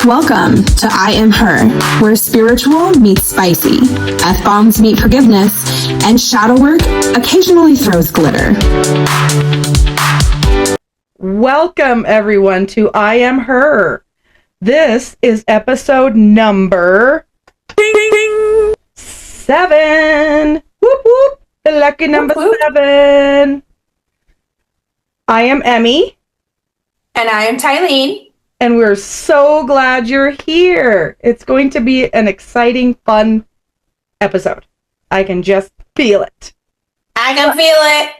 Welcome to I Am Her, where spiritual meets spicy, F-bombs meet forgiveness, and shadow work occasionally throws glitter. Welcome, everyone, to I Am Her. This is episode number 7. Whoop, whoop. The lucky number 7. I am Emmy. And I am Thylene. And we're so glad you're here. It's going to be an exciting, fun episode. I can just feel it. I can feel it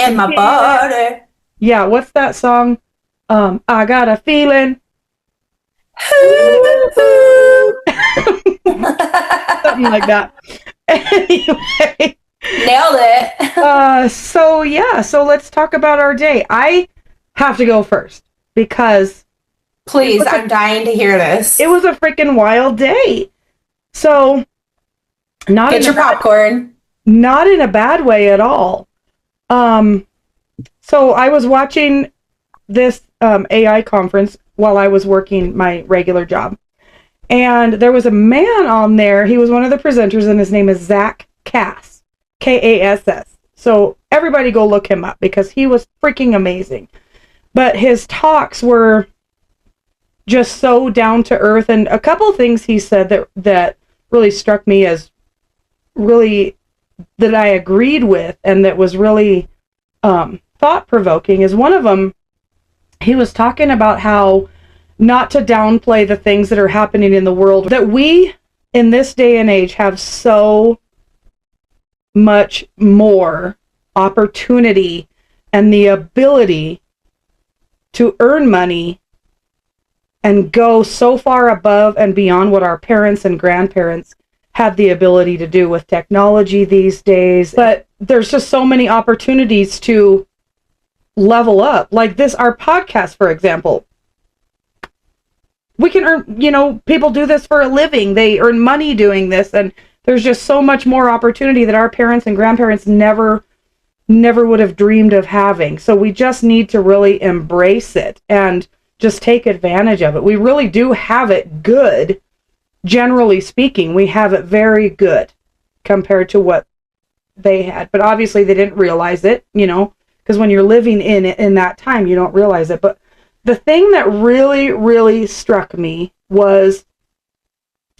in my body. Yeah, what's that song? I got a feeling. Something like that. Anyway. Nailed it. So let's talk about our day. I have to go first because please, I'm dying to hear this. It was a freaking wild day. So get your popcorn. Not in a bad way at all. So I was watching this AI conference while I was working my regular job. And there was a man on there. He was one of the presenters, and his name is Zach Kass. Kass. So everybody go look him up because he was freaking amazing. But his talks were just so down to earth. And a couple of things he said that really struck me as really that I agreed with and that was really thought-provoking is one of them. He was talking about how not to downplay the things that are happening in the world, that we in this day and age have so much more opportunity and the ability to earn money and go so far above and beyond what our parents and grandparents had the ability to do with technology these days. But there's just so many opportunities to level up. Like this, our podcast, for example. We can earn, people do this for a living. They earn money doing this. And there's just so much more opportunity that our parents and grandparents never would have dreamed of having. So we just need to really embrace it and just take advantage of it. We really do have it good. Generally speaking, we have it very good compared to what they had. But obviously they didn't realize it, because when you're living in that time, you don't realize it. But the thing that really, really struck me was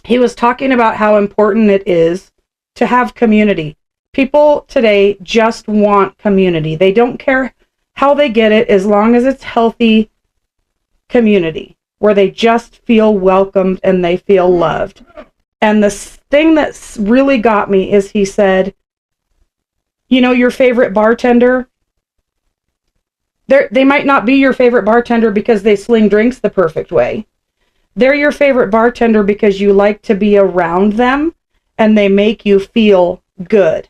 he was talking about how important it is to have community. People today just want community. They don't care how they get it as long as it's healthy community where they just feel welcomed and they feel loved. And the thing that's really got me is he said, your favorite bartender, they might not be your favorite bartender because they sling drinks the perfect way. They're your favorite bartender because you like to be around them and they make you feel good.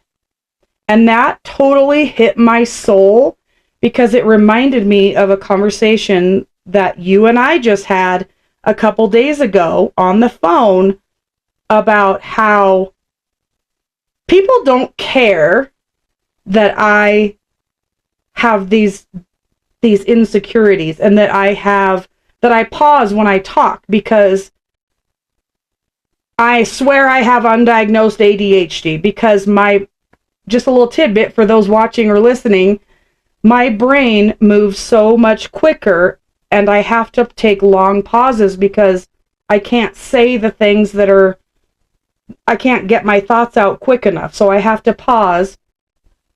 And that totally hit my soul because it reminded me of a conversation that you and I just had a couple days ago on the phone about how people don't care that I have these insecurities and that I pause when I talk because I swear I have undiagnosed ADHD because just a little tidbit for those watching or listening, my brain moves so much quicker and I have to take long pauses because I can't say the things I can't get my thoughts out quick enough. So I have to pause,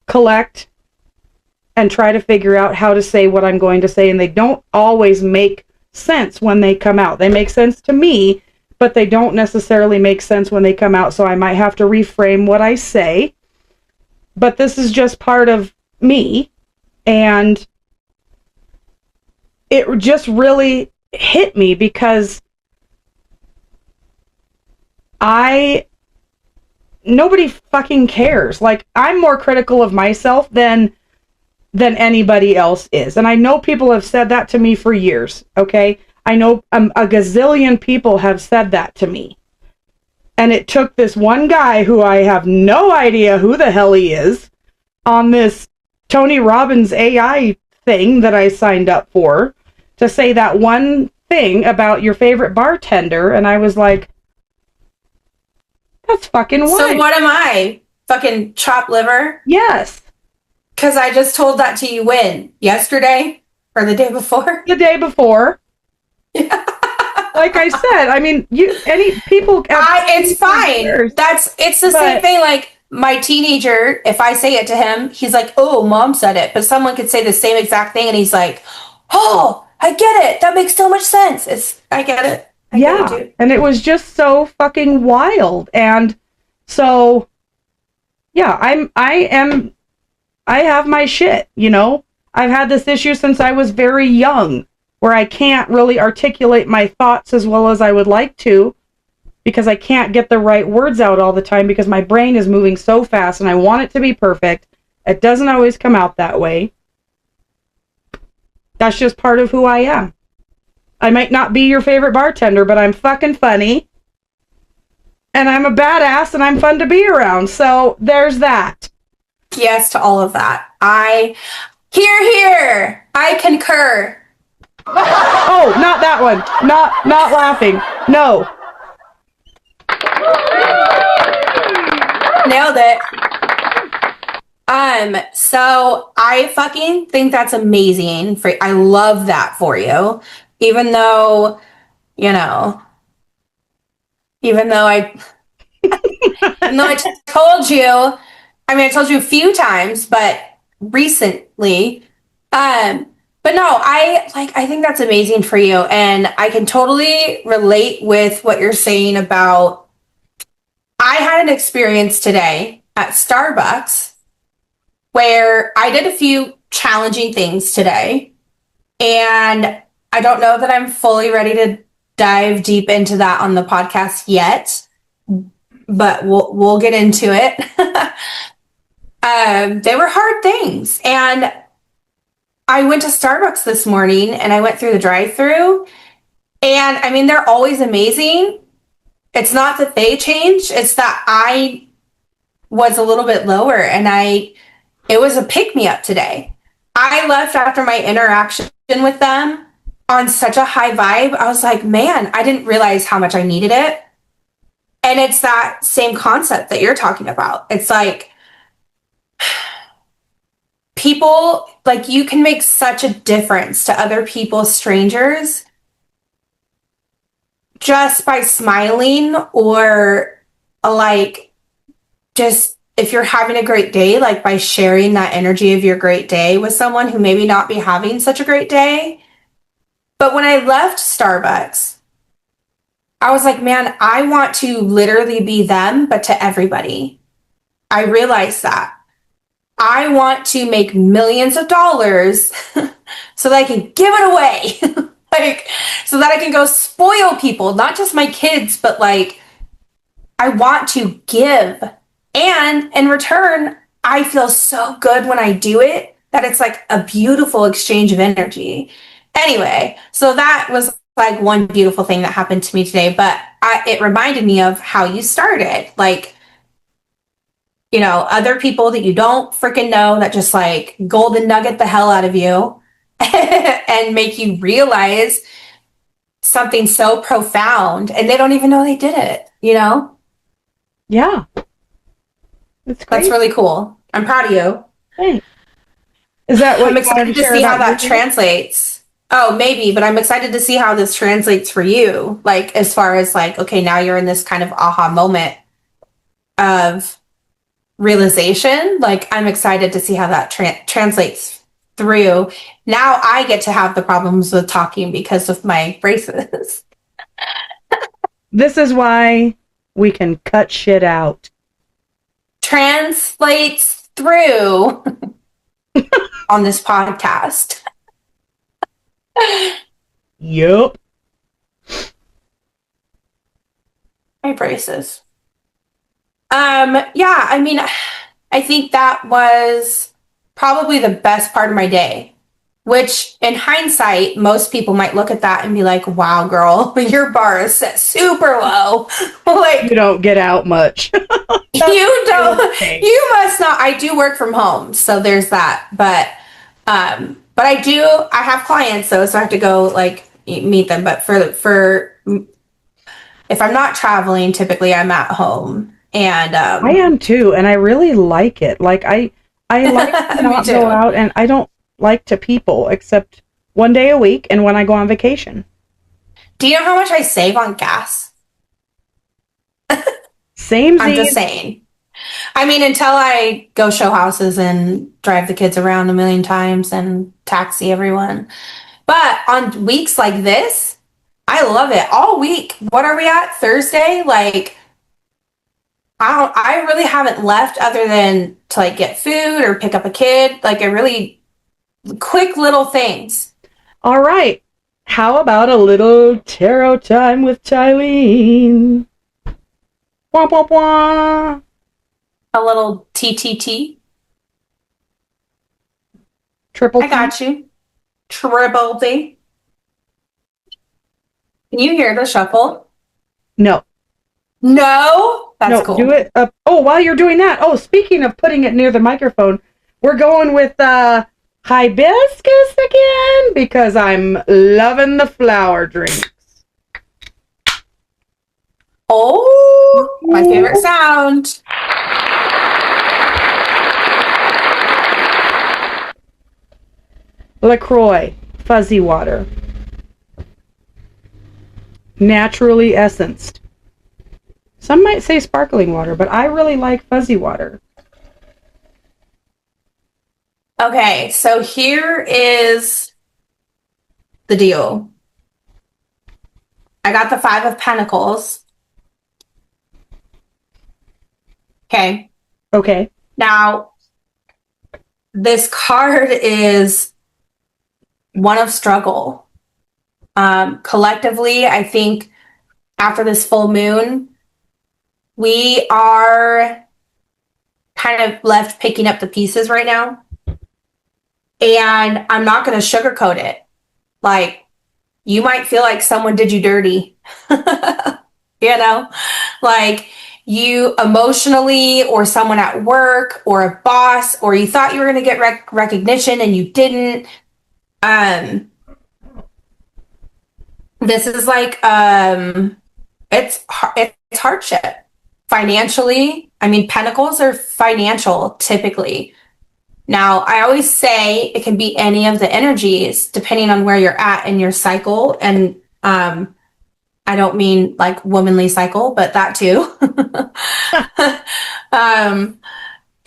collect, and try to figure out how to say what I'm going to say. And they don't always make sense when they come out. They make sense to me, but they don't necessarily make sense when they come out. So I might have to reframe what I say. But this is just part of me. And it just really hit me because nobody fucking cares. Like, I'm more critical of myself than anybody else is. And I know people have said that to me for years, okay? I know a gazillion people have said that to me. And it took this one guy who I have no idea who the hell he is on this Tony Robbins AI thing that I signed up for to say that one thing about your favorite bartender, and I was like, that's fucking wild. So what am I? Fucking chopped liver? Yes. Because I just told that to you when? Yesterday? Or the day before? The day before. Yeah. Like I said, I mean, it's fine. It's the same thing. Like my teenager, if I say it to him, he's like, "Oh, mom said it." But someone could say the same exact thing, and he's like, "Oh, I get it. That makes so much sense." I get it. I get it, dude. And it was just so fucking wild. And so, yeah, I have my shit. You know, I've had this issue since I was very young, where I can't really articulate my thoughts as well as I would like to, because I can't get the right words out all the time because my brain is moving so fast and I want it to be perfect. It doesn't always come out that way. That's just part of who I am. I might not be your favorite bartender, but I'm fucking funny. And I'm a badass and I'm fun to be around. So there's that. Yes to all of that. Here. I concur. Oh, not that one. Not laughing. No. Nailed it. So I fucking think that's amazing. I love that for you. Even though I told you, I told you a few times, but recently, but no, I think that's amazing for you. And I can totally relate with what you're saying about, I had an experience today at Starbucks where I did a few challenging things today. And I don't know that I'm fully ready to dive deep into that on the podcast yet, but we'll get into it. They were hard things. And I went to Starbucks this morning and I went through the drive-thru, and they're always amazing. It's not that they changed, it's that I was a little bit lower, and it was a pick-me-up today. I left after my interaction with them on such a high vibe. I was like, man, I didn't realize how much I needed it. And it's that same concept that you're talking about. It's like, people, like, you can make such a difference to other people, strangers, just by smiling, or like, just if you're having a great day, like by sharing that energy of your great day with someone who maybe not be having such a great day. But when I left Starbucks, I was like, man, I want to literally be them, but to everybody. I realized that I want to make millions of dollars so that I can give it away. Like, so that I can go spoil people, not just my kids, but like, I want to give. And in return, I feel so good when I do it that it's like a beautiful exchange of energy. Anyway, so that was like one beautiful thing that happened to me today, but it reminded me of how you started. Like, other people that you don't freaking know that just like golden nugget the hell out of you and make you realize something so profound, and they don't even know they did it, Yeah. That's really cool. I'm proud of you. Thanks. Is that what I'm excited to see how that translates. Oh, maybe, but I'm excited to see how this translates for you. Like, as far as like, okay, now you're in this kind of aha moment of realization. Like, I'm excited to see how that translates through. Now I get to have the problems with talking because of my braces. This is why we can cut shit out. Translates through on this podcast. Yup. My braces. Yeah, I think that was probably the best part of my day, which in hindsight, most people might look at that and be like, wow, girl, your bar is set super low. Like, you don't get out much. You don't, you must not. I do work from home, so there's that. But I have clients though, so I have to go like, meet them. But for if I'm not traveling, typically I'm at home. And I am too, and I really like it. Like I like to not go out, and I don't like to people except one day a week and when I go on vacation. Do you know how much I save on gas? Same. I'm just saying. I mean, until I go show houses and drive the kids around a million times and taxi everyone. But on weeks like this, I love it. All week. What are we at? Thursday? Like, I really haven't left other than to like get food or pick up a kid. Like, a really quick little things. All right. How about a little tarot time with Thylene? Wah, wah, wah. A little TTT. Triple T. I got you. Triple T. Can you hear the shuffle? No. No? That's cool. Do it up. Oh, while you're doing that. Oh, speaking of putting it near the microphone, we're going with hibiscus again because I'm loving the flower drinks. Oh, my favorite sound. LaCroix, fuzzy water. Naturally essenced. Some might say sparkling water, but I really like fuzzy water. Okay, so here is the deal. I got the 5 of Pentacles. Okay. Okay. Now, this card is one of struggle. Collectively, I think after this full moon, we are kind of left picking up the pieces right now. And I'm not going to sugarcoat it. Like, you might feel like someone did you dirty. You know? Like, you emotionally, or someone at work, or a boss, or you thought you were going to get recognition and you didn't. This is like, it's hardship. Financially, I mean, Pentacles are financial, typically. Now, I always say it can be any of the energies, depending on where you're at in your cycle. And I don't mean like womanly cycle, but that too.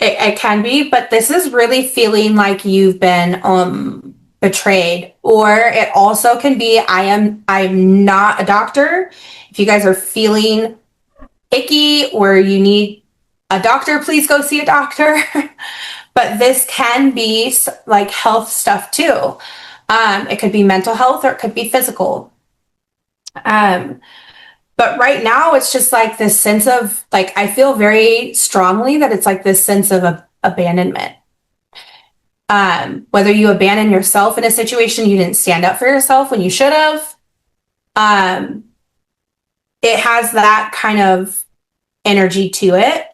It can be, but this is really feeling like you've been betrayed. Or it also can be, I'm not a doctor. If you guys are feeling icky or you need a doctor, please go see a doctor. But this can be like health stuff too. It could be mental health, or it could be physical. But right now it's just like this sense of, like, I feel very strongly that it's like this sense of abandonment. Whether you abandon yourself in a situation, you didn't stand up for yourself when you should have. It has that kind of energy to it.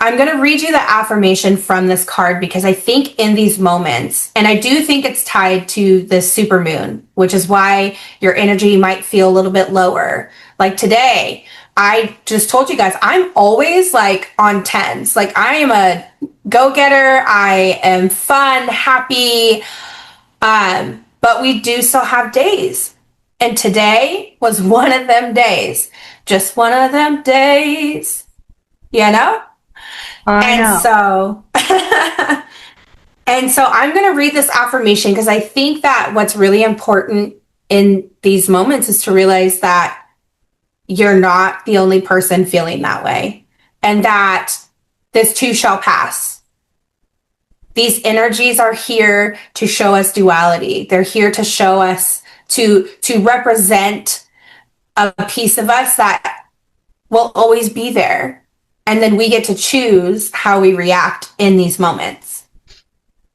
I'm going to read you the affirmation from this card because I think in these moments, and I do think it's tied to this supermoon, which is why your energy might feel a little bit lower. Like today, I just told you guys, I'm always like on 10s. Like, I am a go-getter. I am fun, happy. But we do still have days. And today was one of them days. Just one of them days. You know? I know. And so I'm going to read this affirmation because I think that what's really important in these moments is to realize that you're not the only person feeling that way, and that this too shall pass. These energies are here to show us duality. They're here to show us, to represent a piece of us that will always be there. And then we get to choose how we react in these moments.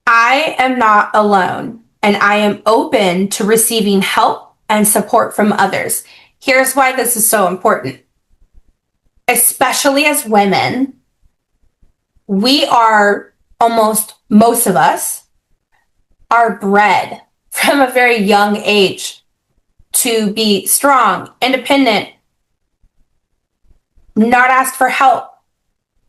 I am not alone, and I am open to receiving help and support from others. Here's why this is so important. Especially as women, we are most of us are bred from a very young age to be strong, independent, not ask for help.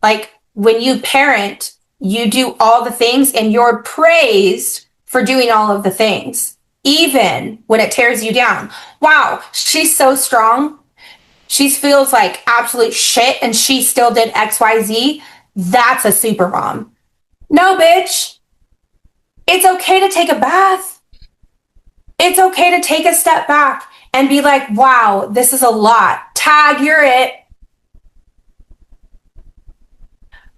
Like when you parent, you do all the things and you're praised for doing all of the things, even when it tears you down. Wow, she's so strong. She feels like absolute shit and she still did XYZ. That's a super mom. No, bitch. It's okay to take a bath. It's okay to take a step back and be like, wow, this is a lot. Tag, you're it.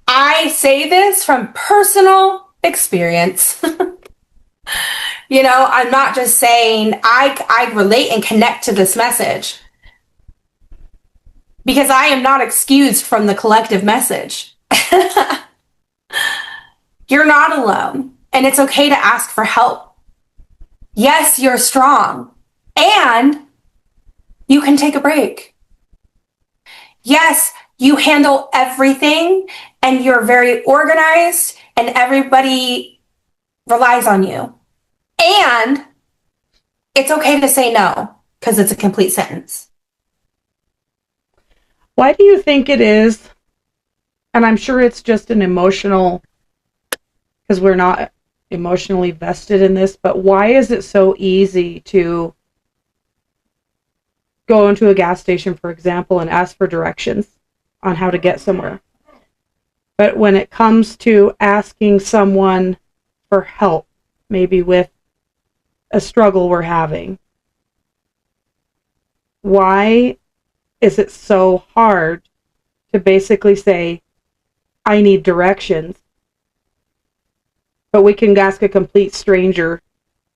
I say this from personal experience. You know, I'm not just saying I relate and connect to this message because I am not excused from the collective message. You're not alone, and it's okay to ask for help. Yes, you're strong, and you can take a break. Yes, you handle everything, and you're very organized, and everybody relies on you. And it's okay to say no, because it's a complete sentence. Why do you think it is, and I'm sure it's just an emotional, because we're not emotionally vested in this, but why is it so easy to go into a gas station, for example, and ask for directions on how to get somewhere? But when it comes to asking someone for help, maybe with a struggle we're having, why is it so hard to basically say, I need directions, but we can ask a complete stranger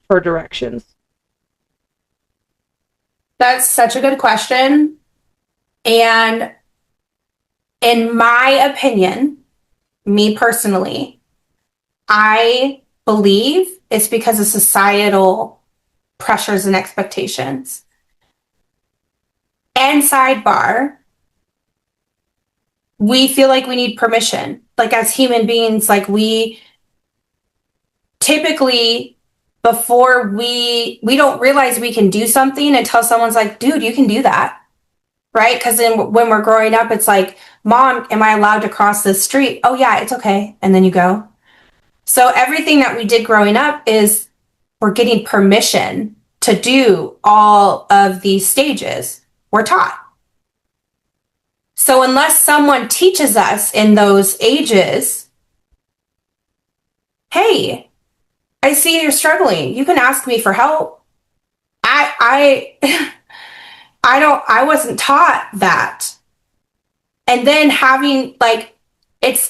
for directions? That's such a good question. And in my opinion, me personally, I believe it's because of societal pressures and expectations. And sidebar, we feel like we need permission. Like as human beings, like we typically, before we don't realize we can do something until someone's like, dude, you can do that. Right? Because then when we're growing up, it's like, Mom, am I allowed to cross this street? Oh yeah, it's okay. And then you go. So everything that we did growing up is we're getting permission to do all of these stages we're taught. So unless someone teaches us in those ages, hey, I see you're struggling. You can ask me for help. I wasn't taught that. And then having like, it's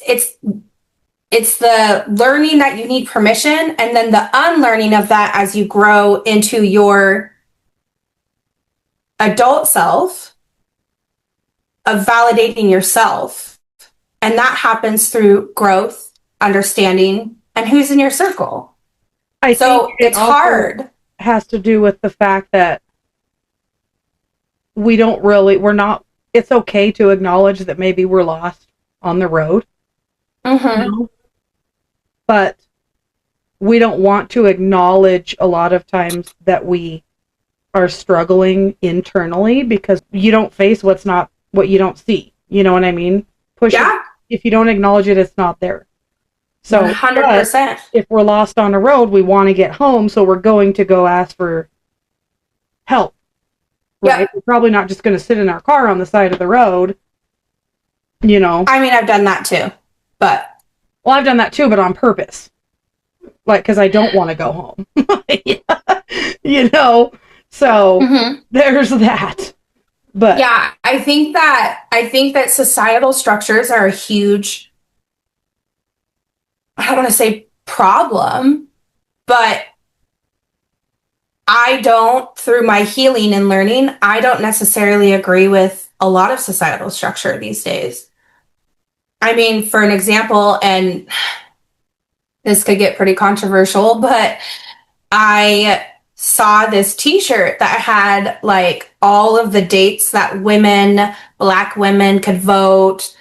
the learning that you need permission and then the unlearning of that as you grow into your adult self of validating yourself. And that happens through growth, understanding, and who's in your circle. I So think it's hard. Has to do with the fact that it's okay to acknowledge that maybe we're lost on the road. Mm-hmm. You know? But we don't want to acknowledge a lot of times that we are struggling internally because you don't face what you don't see. You know what I mean? If you don't acknowledge it, it's not there. So 100%. If we're lost on a road, we want to get home, so we're going to go ask for help. Right? Yeah. We're probably not just going to sit in our car on the side of the road, you know. I mean, I've done that too, but. Well, I've done that too, but on purpose. Like, because I don't want to go home. You know? So, There's that. But yeah, I think that societal structures are a huge, I don't want to say problem, but through my healing and learning, I don't necessarily agree with a lot of societal structure these days. I mean, for an example, and this could get pretty controversial, but I saw this t-shirt that had like all of the dates that Black women could vote,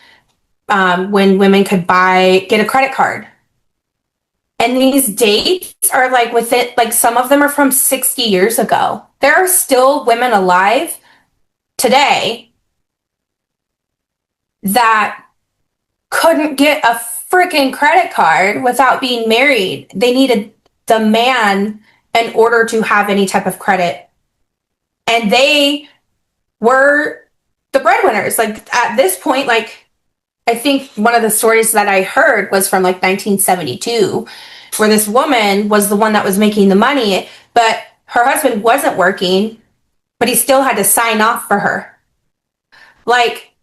when women could get a credit card. And these dates are like within, like some of them are from 60 years ago. There are still women alive today that couldn't get a freaking credit card without being married. They needed the man in order to have any type of credit. And they were the breadwinners. Like at this point, like I think one of the stories that I heard was from like 1972, where this woman was the one that was making the money, but her husband wasn't working, but he still had to sign off for her. Like,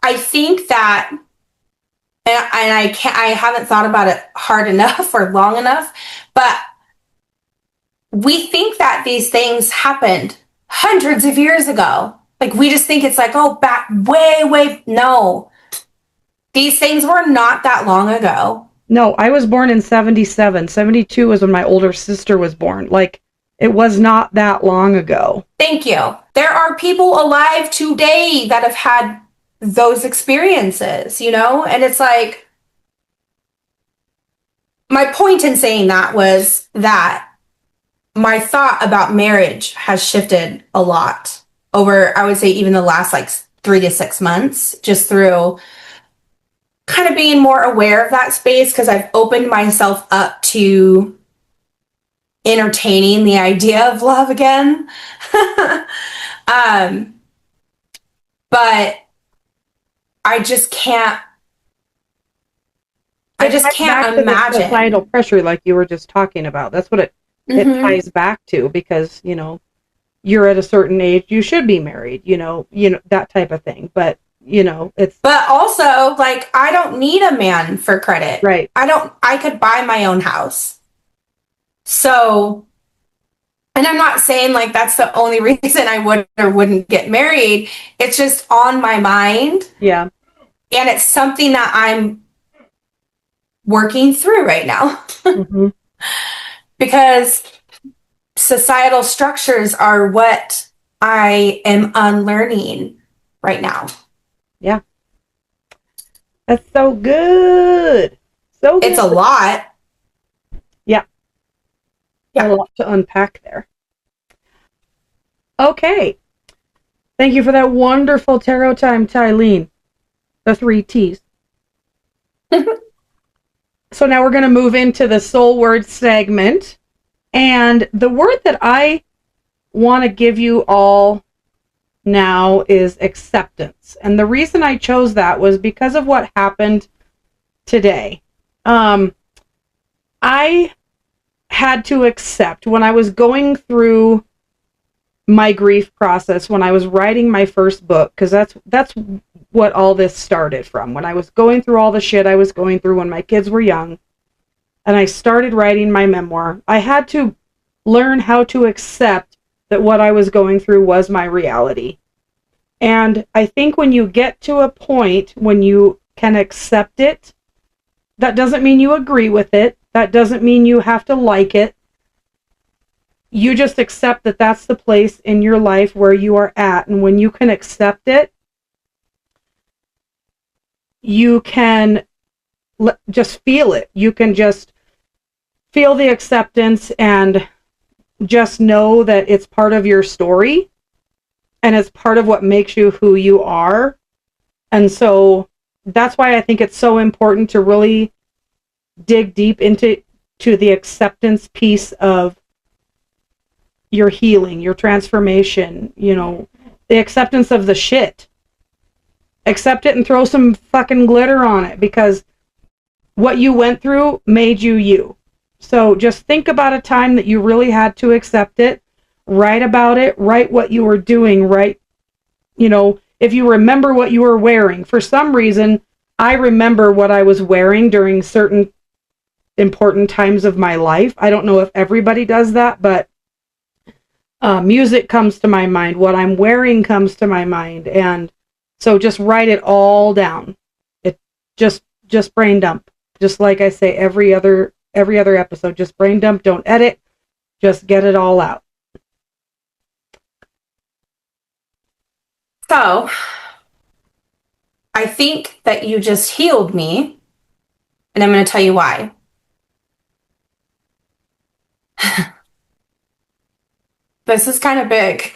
I think that, and I haven't thought about it hard enough or long enough, but we think that these things happened hundreds of years ago. Like, we just think it's like, oh, back way, no. These things were not that long ago. No, I was born in 77. 72 was when my older sister was born. Like, it was not that long ago. Thank you. There are people alive today that have had those experiences, you know? And it's like, my point in saying that was that my thought about marriage has shifted a lot over, I would say, even the last like 3 to 6 months, just through kind of being more aware of that space, because I've opened myself up to entertaining the idea of love again. But I just can't imagine. Societal pressure, like you were just talking about. That's what it ties back to, because, you know, you're at a certain age, you should be married, you know, that type of thing. But, you know, but also, like, I don't need a man for credit. Right. I could buy my own house. So, and I'm not saying like that's the only reason I would or wouldn't get married. It's just on my mind. Yeah. And it's something that I'm working through right now. Because societal structures are what I am unlearning right now. Yeah. That's so good. So good. It's a lot. Yeah. A lot to unpack there. Okay. Thank you for that wonderful tarot time, Thylene. The 3 T's. So now we're going to move into the soul word segment. And the word that I want to give you all now is acceptance. And the reason I chose that was because of what happened today. I had to accept when I was going through my grief process, when I was writing my first book, because that's what all this started from. When I was going through all the shit I was going through when my kids were young, and I started writing my memoir, I had to learn how to accept that what I was going through was my reality. And I think when you get to a point when you can accept it, that doesn't mean you agree with it. That doesn't mean you have to like it. You just accept that that's the place in your life where you are at. And when you can accept it, you can just feel it. You can just feel the acceptance and just know that it's part of your story and it's part of what makes you who you are. And so that's why I think it's so important to really dig deep into the acceptance piece of your healing, your transformation, you know, the acceptance of the shit. Accept it and throw some fucking glitter on it, because what you went through made you you. So just think about a time that you really had to accept it, write about it, write what you were doing, write, you know, if you remember what you were wearing. For some reason, I remember what I was wearing during certain important times of my life. I don't know if everybody does that, but music comes to my mind. What I'm wearing comes to my mind. And so just write it all down. It just brain dump. Just like I say every other episode, just brain dump, don't edit, just get it all out. So, I think that you just healed me And I'm going to tell you why. This is kind of big.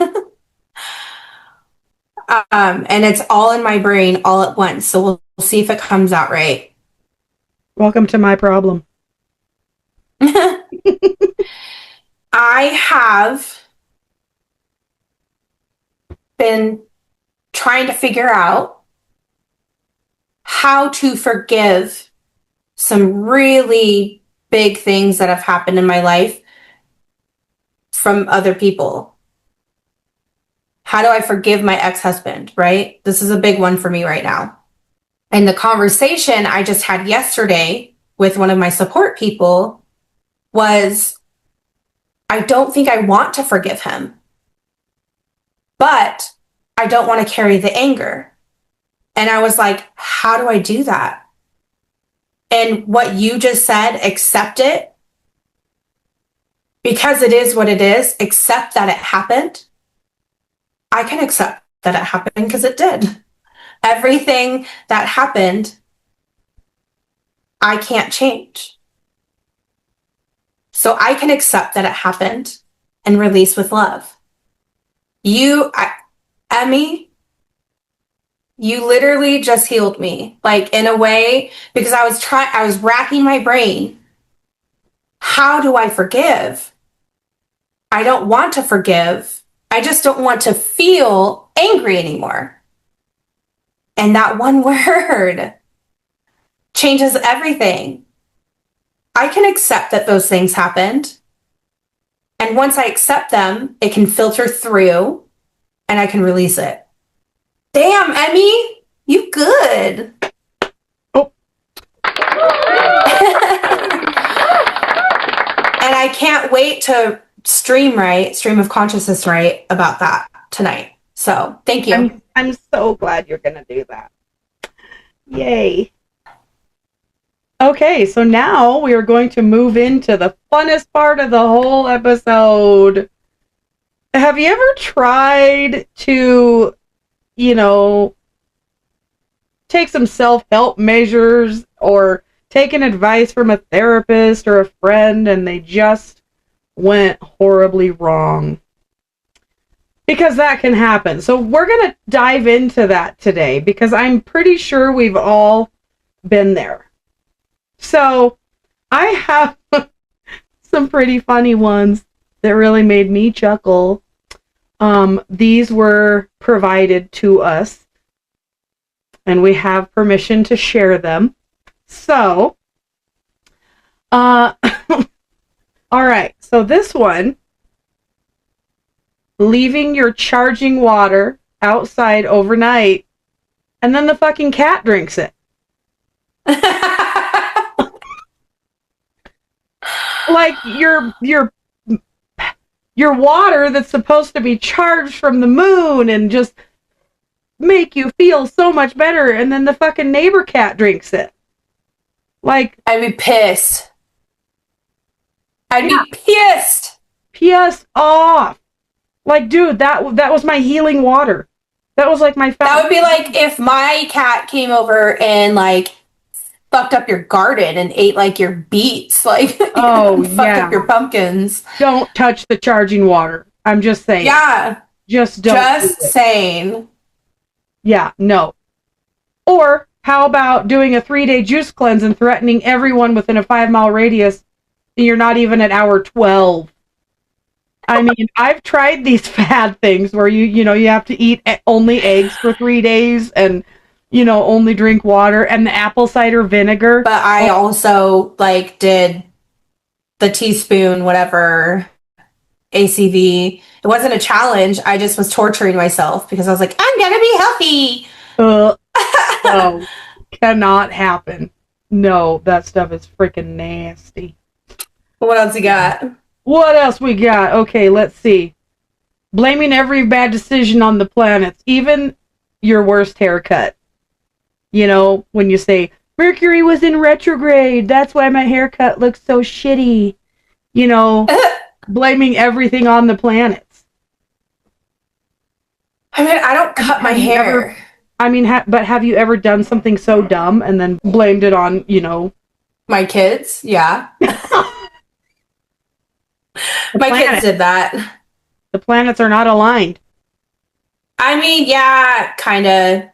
And it's all in my brain all at once. So we'll see if it comes out right. Welcome to my problem. I have been trying to figure out how to forgive some really big things that have happened in my life from other people. How do I forgive my ex-husband, right? This is a big one for me right now. And the conversation I just had yesterday with one of my support people was, I don't think I want to forgive him, but I don't want to carry the anger. And I was like, how do I do that? And what you just said, accept it, because it is what it is, accept that it happened. I can accept that it happened because it did. Everything that happened, I can't change. So I can accept that it happened and release with love. Emmy, you literally just healed me, like in a way, because I was racking my brain. How do I forgive? I don't want to forgive. I just don't want to feel angry anymore. And that one word changes everything. I can accept that those things happened. And once I accept them, it can filter through and I can release it. Damn, Emmy, you good. Oh. And I can't wait to stream of consciousness right about that tonight. So thank you. I'm so glad you're gonna do that. Yay. Okay, so now we are going to move into the funnest part of the whole episode. Have you ever tried to, take some self-help measures or taken advice from a therapist or a friend and they just went horribly wrong? Because that can happen. So we're going to dive into that today because I'm pretty sure we've all been there. So I have some pretty funny ones that really made me chuckle. These were provided to us and we have permission to share them. So, all right. So this one, leaving your charging water outside overnight, and then the fucking cat drinks it. Like your water that's supposed to be charged from the moon and just make you feel so much better, and then the fucking neighbor cat drinks it. Like, I'd be pissed. I'd be pissed. Pissed off. Like, dude, that was my healing water. That was like my That would be like if my cat came over and like fucked up your garden and ate like your beets, like fucked up your pumpkins. Don't touch the charging water. I'm just saying. Yeah. Just don't. Just saying. Yeah, no. Or how about doing a 3-day juice cleanse and threatening everyone within a 5-mile radius and you're not even at hour 12? I mean, I've tried these fad things where you have to eat only eggs for 3 days and, only drink water and the apple cider vinegar. But I also did the teaspoon, whatever, ACV. It wasn't a challenge. I just was torturing myself because I was like, I'm going to be healthy. No, cannot happen. No, that stuff is freaking nasty. What else you got? What else we got? Okay, let's see. Blaming every bad decision on the planets, even your worst haircut. When you say, Mercury was in retrograde, that's why my haircut looks so shitty. Blaming everything on the planets. I mean, I don't cut my hair. But have you ever done something so dumb and then blamed it on, My kids, yeah. My kids did that. The planets are not aligned. I mean, yeah, kind of.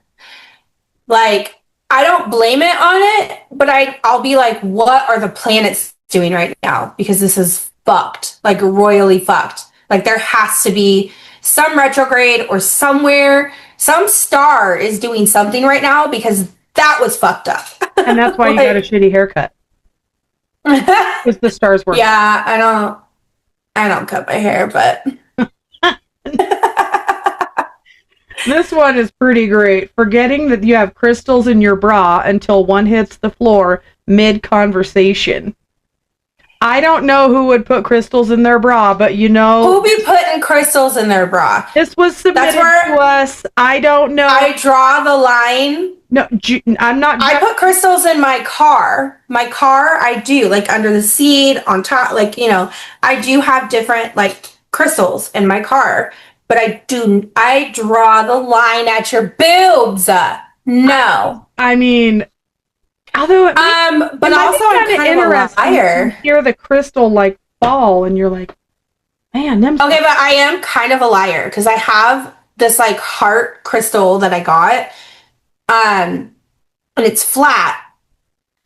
Like, I don't blame it on it, but I'll be like, what are the planets doing right now? Because this is fucked, like royally fucked. Like, there has to be some retrograde or somewhere, some star is doing something right now because that was fucked up. And that's why you got a shitty haircut. Because the stars were. Yeah, I don't cut my hair, but This one is pretty great. Forgetting that you have crystals in your bra until one hits the floor mid-conversation. I don't know who would put crystals in their bra, but you know... Who be putting crystals in their bra? This was submitted to us. I don't know. I draw the line. No, I'm not... I put crystals in my car. My car, I do. Like, under the seat, on top. Like, you know, I do have different, like, crystals in my car. But I draw the line at your boobs. No. I mean... Although, but also I'm kind of a liar. You hear the crystal like fall, and you're like, man, them. Okay, but I am kind of a liar because I have this like heart crystal that I got, and it's flat.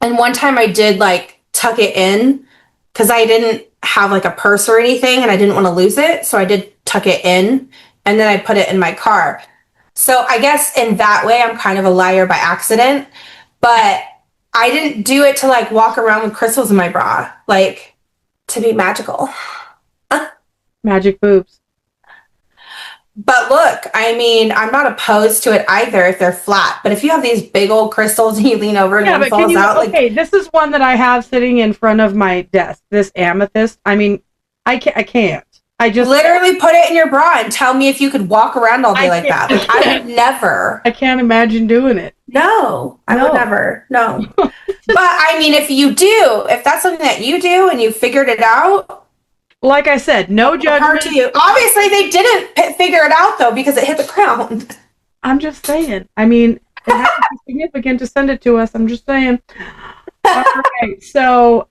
And one time I did like tuck it in because I didn't have like a purse or anything, and I didn't want to lose it, so I did tuck it in, and then I put it in my car. So I guess in that way, I'm kind of a liar by accident, but I didn't do it to like walk around with crystals in my bra, like to be magical. Magic boobs. But look, I mean, I'm not opposed to it either if they're flat. But if you have these big old crystals and you lean over and one falls out, okay, this is one that I have sitting in front of my desk. This amethyst. I mean, I can't. I just literally put it in your bra and tell me if you could walk around all day like that. Like, I would never. I can't imagine doing it. No, I would never. No. But I mean, if that's something that you do and you figured it out. Like I said, no judgment. To you. Obviously, they didn't figure it out, though, because it hit the ground. I'm just saying. I mean, it has to be significant to send it to us. I'm just saying. All right. So,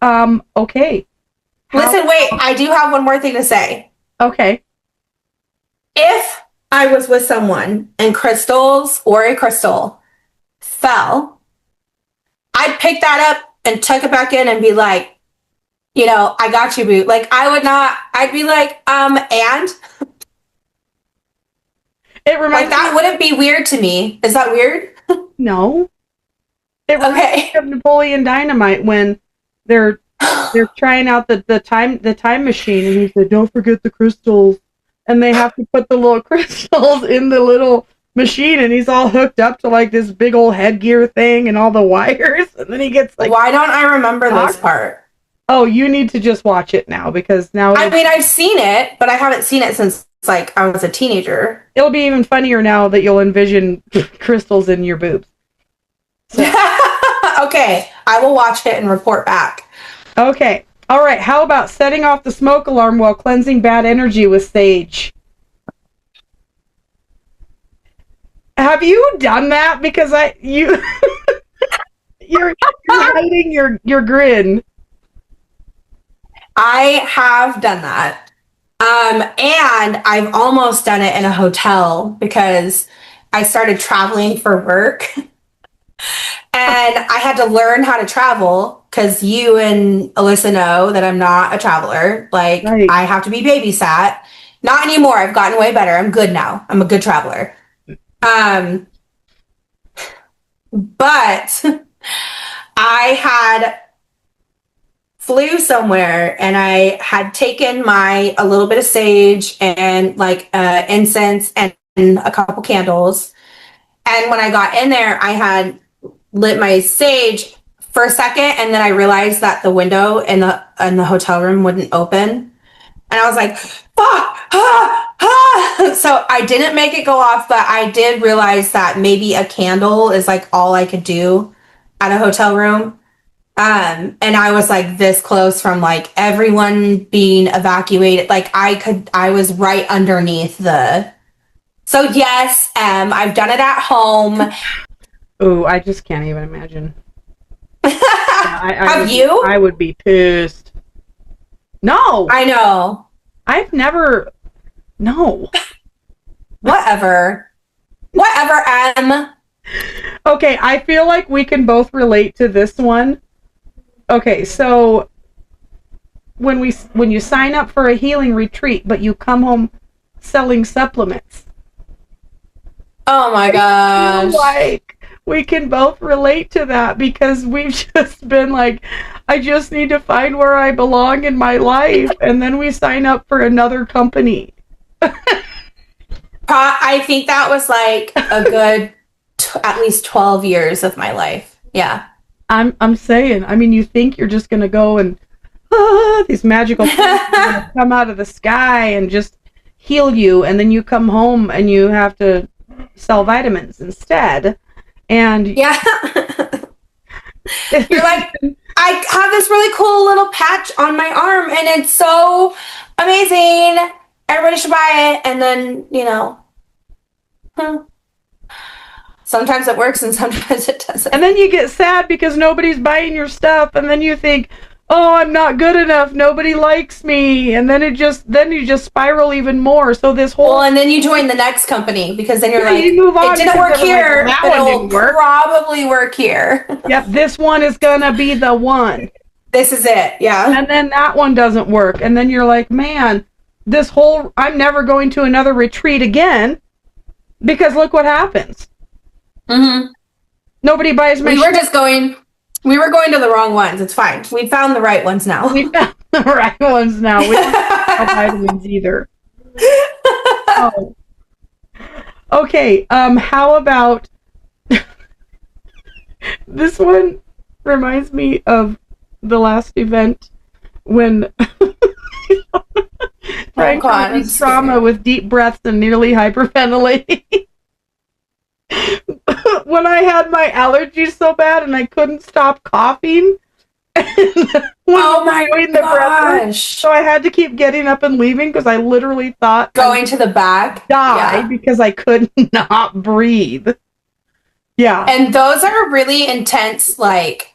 okay. Listen, wait. I do have one more thing to say. Okay. If I was with someone and crystals or a crystal fell, I'd pick that up and tuck it back in and be like, you know, I got you, boo. Like, I'd be like, and? It reminds like, that wouldn't be weird to me. Is that weird? No. It reminds me of Napoleon Dynamite when they're trying out the time machine, and he said, don't forget the crystals. And they have to put the little crystals in the little machine, and he's all hooked up to like this big old headgear thing and all the wires, and then he gets like... Why don't I remember this part? Oh, you need to just watch it now, because now... I mean, I've seen it, but I haven't seen it since like I was a teenager. It'll be even funnier now that you'll envision crystals in your boobs. So. Okay, I will watch it and report back. Okay. All right. How about setting off the smoke alarm while cleansing bad energy with sage? Have you done that? Because you're hiding your grin. I have done that. And I've almost done it in a hotel because I started traveling for work. And I had to learn how to travel because you and Alyssa know that I'm not a traveler. Like, right. I have to be babysat. Not anymore. I've gotten way better. I'm good now. I'm a good traveler. But I had flew somewhere and I had taken a little bit of sage and like incense and a couple candles. And when I got in there, I had lit my sage for a second, and then I realized that the window in the hotel room wouldn't open, and I was like, So I didn't make it go off, but I did realize that maybe a candle is like all I could do at a hotel room. And I was like this close from like everyone being evacuated. Like I was right underneath so yes, I've done it at home. Ooh, I just can't even imagine. Have you? I would be pissed. No. I know. I've never. No. Whatever. Whatever, Okay, I feel like we can both relate to this one. Okay, so when you sign up for a healing retreat, but you come home selling supplements. Oh my gosh. Like, we can both relate to that because we've just been like, I just need to find where I belong in my life, and then we sign up for another company. I think that was like a good at least 12 years of my life. Yeah. I'm saying, I mean, you think you're just gonna go and these magical things are gonna come out of the sky and just heal you, and then you come home and you have to sell vitamins instead. And yeah. You're like, I have this really cool little patch on my arm and it's so amazing. Everybody should buy it. And then, sometimes it works and sometimes it doesn't. And then you get sad because nobody's buying your stuff, and then you think, oh, I'm not good enough, nobody likes me, and then you just spiral even more. So this whole and then you join the next company because then you're like, you move on, it didn't work here, like, but it will probably work here. Yep, this one is gonna be the one. This is it, yeah. And then that one doesn't work, and then you're like, man, I'm never going to another retreat again because look what happens. Mm-hmm. Nobody buys my. We were going to the wrong ones. It's fine. We found the right ones now. We found the right ones now. We don't have vitamins either. Oh. Okay. How about this one? Reminds me of the last event when Frank released trauma with deep breaths and nearly hyperventilating. When I had my allergies so bad and I couldn't stop coughing. Oh my gosh. So I had to keep getting up and leaving because I literally thought going to the back because I could not breathe. Yeah. And those are really intense, like,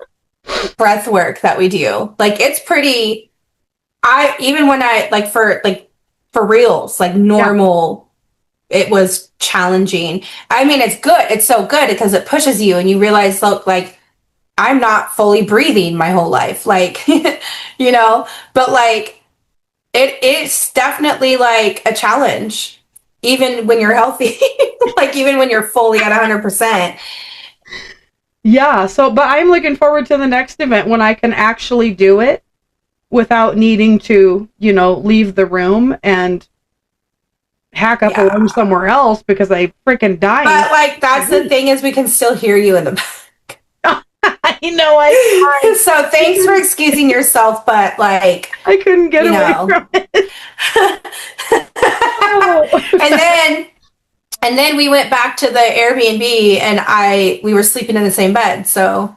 breath work that we do. Like, it's pretty, even when I, like, for reals, like, normal, it was challenging. I mean, it's good. It's so good because it pushes you and you realize, look, like, I'm not fully breathing my whole life. Like, but like, it's definitely like a challenge, even when you're healthy, like even when you're fully at 100%. Yeah. So, but I'm looking forward to the next event when I can actually do it without needing to, leave the room and hack up a lung somewhere else because I freaking died. But like, that's the thing is we can still hear you in the back. I know. So thanks for excusing yourself, but like, I couldn't get away from it. And then we went back to the Airbnb and we were sleeping in the same bed. So,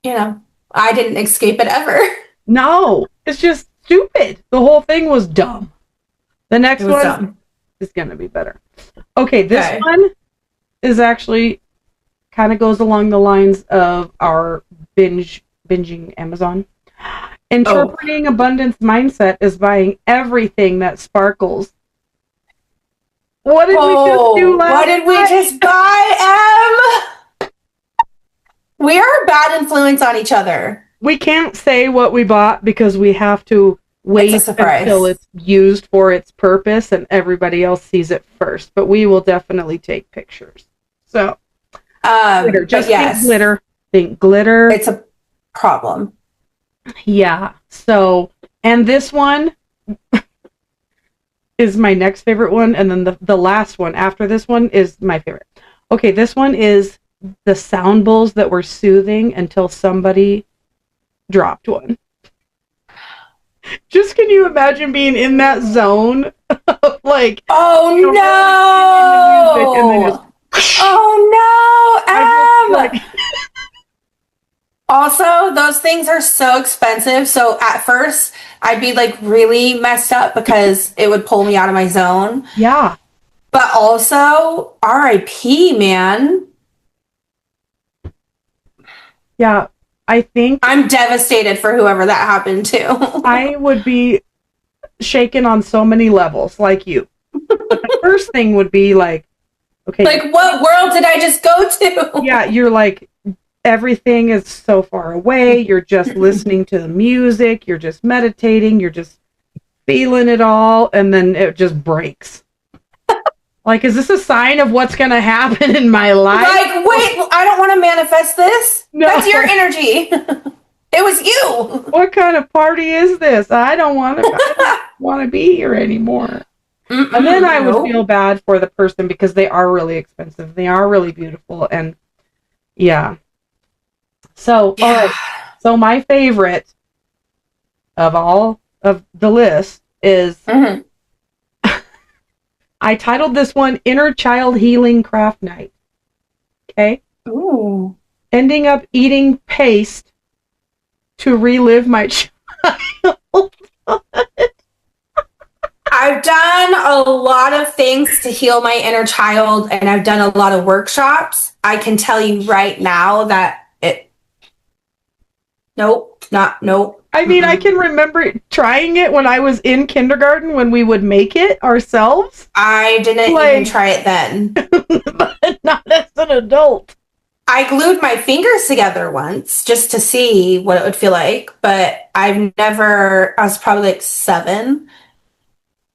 I didn't escape it ever. No, it's just stupid. The whole thing was dumb. The next one is going to be better. Okay, this one is actually kind of goes along the lines of our binging Amazon. Interpreting abundance mindset is buying everything that sparkles. What did we just do last What did we just buy, Em? We are a bad influence on each other. We can't say what we bought because we have to wait until it's used for its purpose and everybody else sees it first. But we will definitely take pictures. So, glitter. Just think glitter. Think glitter. It's a problem. Yeah. So, and this one is my next favorite one. And then the last one after this one is my favorite. Okay. This one is the sound bowls that were soothing until somebody dropped one. Just can you imagine being in that zone of like, oh no, Also, those things are so expensive. So at first I'd be like really messed up because it would pull me out of my zone. Yeah. But also RIP, man. Yeah. I think I'm devastated for whoever that happened to. I would be shaken on so many levels, like you. But the first thing would be like, okay, like, what world did I just go to? yeah, you're like, everything is so far away. You're just listening to the music. You're just meditating. You're just feeling it all. And then it just breaks. Like, is this a sign of what's going to happen in my life? Like, wait, I don't want to manifest this. No. That's your energy. It was you. What kind of party is this? I don't want to be here anymore. And then I would feel bad for the person because they are really expensive. They are really beautiful. And yeah. So, all right. So my favorite of all of the list is, I titled this one Inner Child Healing Craft Night. Okay? Ooh. Ending up eating paste to relive my childhood. I've done a lot of things to heal my inner child, and I've done a lot of workshops. I can tell you right now that nope. I mean, I can remember trying it when I was in kindergarten when we would make it ourselves. I didn't even try it then. But not as an adult. I glued my fingers together once just to see what it would feel like, but I was probably like 7.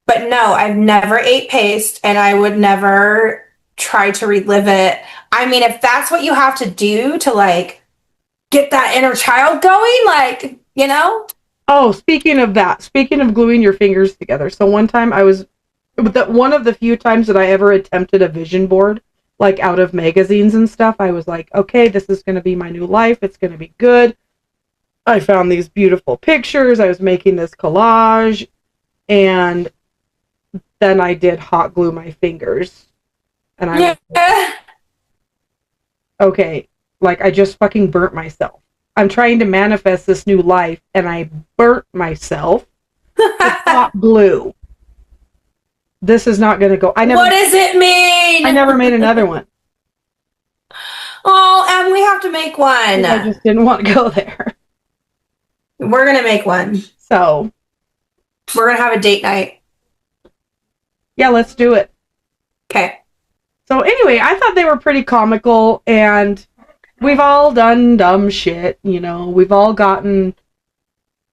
But no, I've never ate paste, and I would never try to relive it. I mean, if that's what you have to do to like get that inner child going, like, you know? Oh, speaking of gluing your fingers together. So one time one of the few times that I ever attempted a vision board, like out of magazines and stuff, I was like, okay, this is going to be my new life. It's going to be good. I found these beautiful pictures. I was making this collage, and then I did hot glue my fingers. And I was like, okay, like I just fucking burnt myself. I'm trying to manifest this new life, and I burnt myself with hot glue. This is not going to go. What does it mean? I never made another one. Oh, and we have to make one. I just didn't want to go there. We're going to make one. So. We're going to have a date night. Yeah, let's do it. Okay. So anyway, I thought they were pretty comical, and we've all done dumb shit, you know. We've all gotten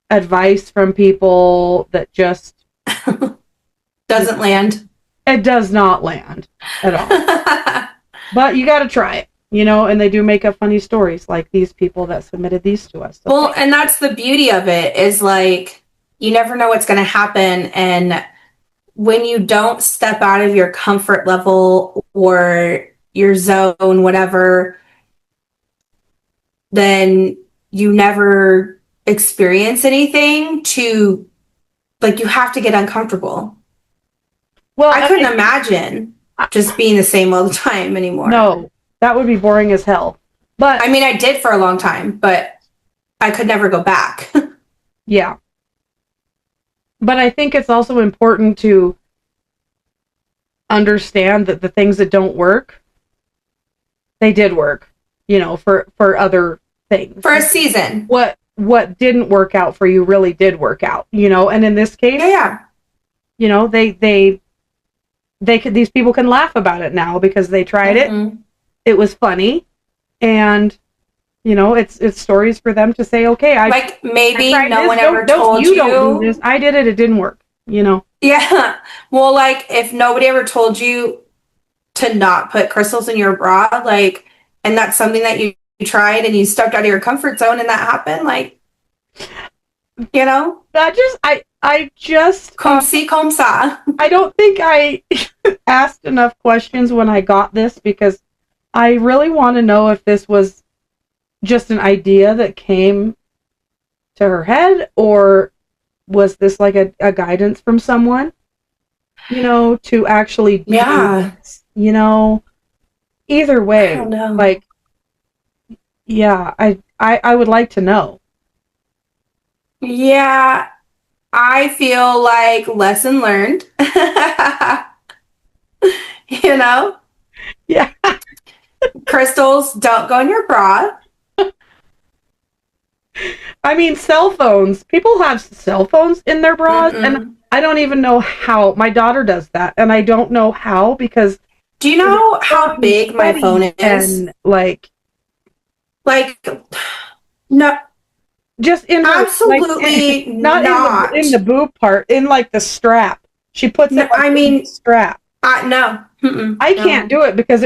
advice from people that just doesn't land. It does not land at all. But you got to try it, you know, and they do make up funny stories like these people that submitted these to us. So well, and that's the beauty of it is like you never know what's going to happen, and when you don't step out of your comfort level or your zone, whatever, then you never experience anything to, like, you have to get uncomfortable. Well, I couldn't imagine just being the same all the time anymore. No, that would be boring as hell. But I mean, I did for a long time, but I could never go back. Yeah. But I think it's also important to understand that the things that don't work, they did work, you know, for other things. For a season. What didn't work out for you really did work out, you know, and in this case, yeah. You know, they could, these people can laugh about it now because they tried it. It was funny, and you know, it's stories for them to say, okay, like maybe no one ever told you. Don't do this. I did it. It didn't work. You know. Yeah. Well, like if nobody ever told you to not put crystals in your bra, like, and that's something that you tried and you stepped out of your comfort zone and that happened, like, you know, that just I just comme ci, comme ça. I don't think I asked enough questions when I got this because I really want to know if this was just an idea that came to her head, or was this like a guidance from someone, you know, to actually do this, you know. Either way, I don't know. Like, yeah, I would like to know. Yeah, I feel like lesson learned. You know? Yeah. Crystals don't go in your bra. I mean, cell phones. People have cell phones in their bras, and I don't even know how. My daughter does that, and I don't know how because. Do you know how big my phone is? And like, no, just in her, absolutely like, not in the boob part, in like the strap. She puts it. I mean, in the strap. No, I can't do it because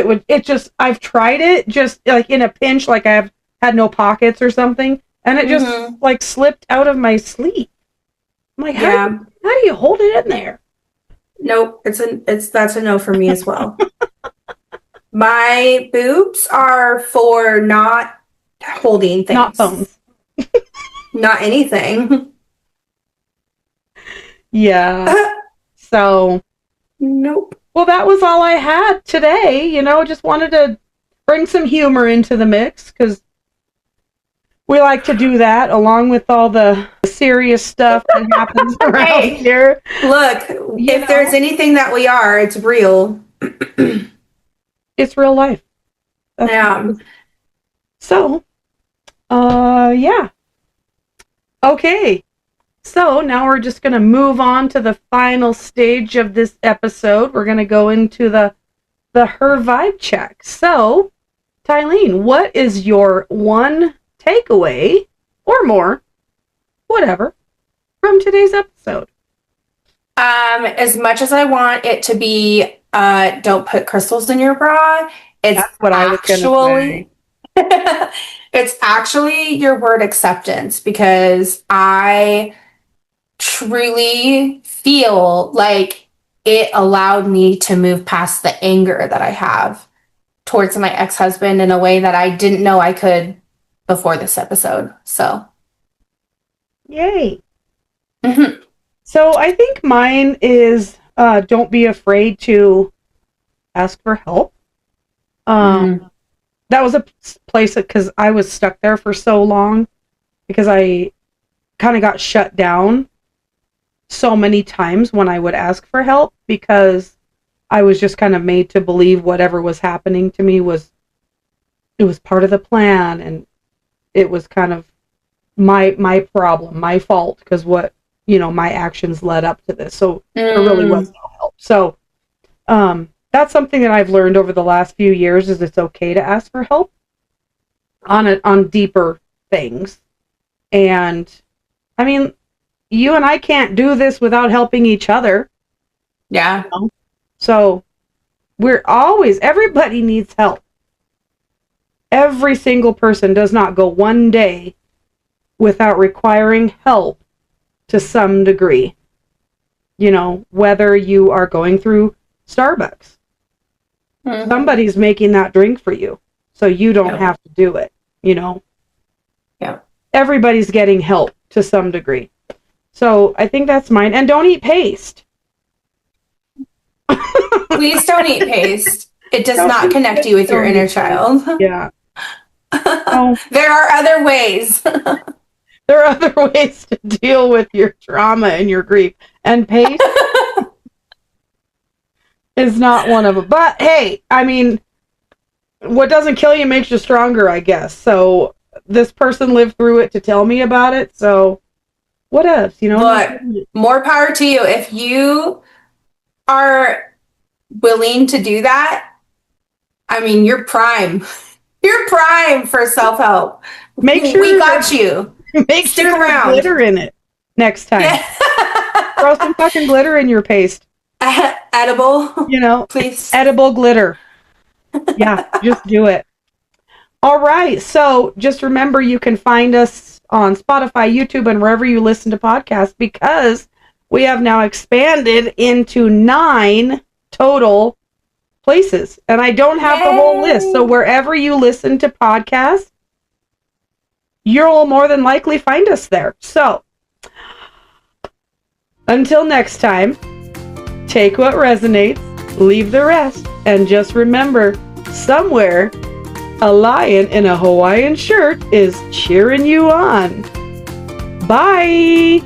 I've tried it just like in a pinch, like I've had no pockets or something, and it just like slipped out of my sleeve. I'm like, how do you hold it in there? Nope, that's a no for me as well. My boobs are for not holding things. Not phones. Not anything. Yeah. So. Nope. Well, that was all I had today. Just wanted to bring some humor into the mix because we like to do that along with all the serious stuff that happens around here. Look, if there's anything that we are, it's real. It's real life. So, yeah. Okay. So now we're just going to move on to the final stage of this episode. We're going to go into the her vibe check. So, Thylene, what is your one takeaway or more, whatever, from today's episode? As much as I want it to be, don't put crystals in your bra, That's what I was going to say. It's actually your word acceptance, because I truly feel like it allowed me to move past the anger that I have towards my ex-husband in a way that I didn't know I could before this episode. So, yay. So I think mine is don't be afraid to ask for help. That was a place because I was stuck there for so long because I kind of got shut down so many times when I would ask for help because I was just kind of made to believe whatever was happening to me was part of the plan, and it was kind of my problem, my fault, because my actions led up to this. So there really was no help. So that's something that I've learned over the last few years, is it's okay to ask for help on deeper things. And I mean, you and I can't do this without helping each other. Yeah. So everybody needs help. Every single person does not go one day without requiring help to some degree. Whether you are going through Starbucks. Somebody's making that drink for you, so you don't have to do it, Yeah. Everybody's getting help to some degree. So I think that's mine. And don't eat paste. Please don't eat paste. It does not connect you with your inner child. Yeah. There are other ways. There are other ways to deal with your trauma and your grief. And paste is not one of them. But hey, I mean, what doesn't kill you makes you stronger, I guess. So this person lived through it to tell me about it. So what else? Look, more power to you. If you are willing to do that, I mean, you're prime. You're prime for self-help. Make sure we got you. Make Stick sure around. there's glitter in it next time. Yeah. Throw some fucking glitter in your paste. Edible. Please. Edible glitter. Yeah, just do it. All right. So just remember, you can find us on Spotify, YouTube, and wherever you listen to podcasts, because we have now expanded into 9 total places. And I don't have the whole list. So wherever you listen to podcasts, you'll more than likely find us there. So until next time, take what resonates, leave the rest, and just remember, somewhere a lion in a Hawaiian shirt is cheering you on. Bye!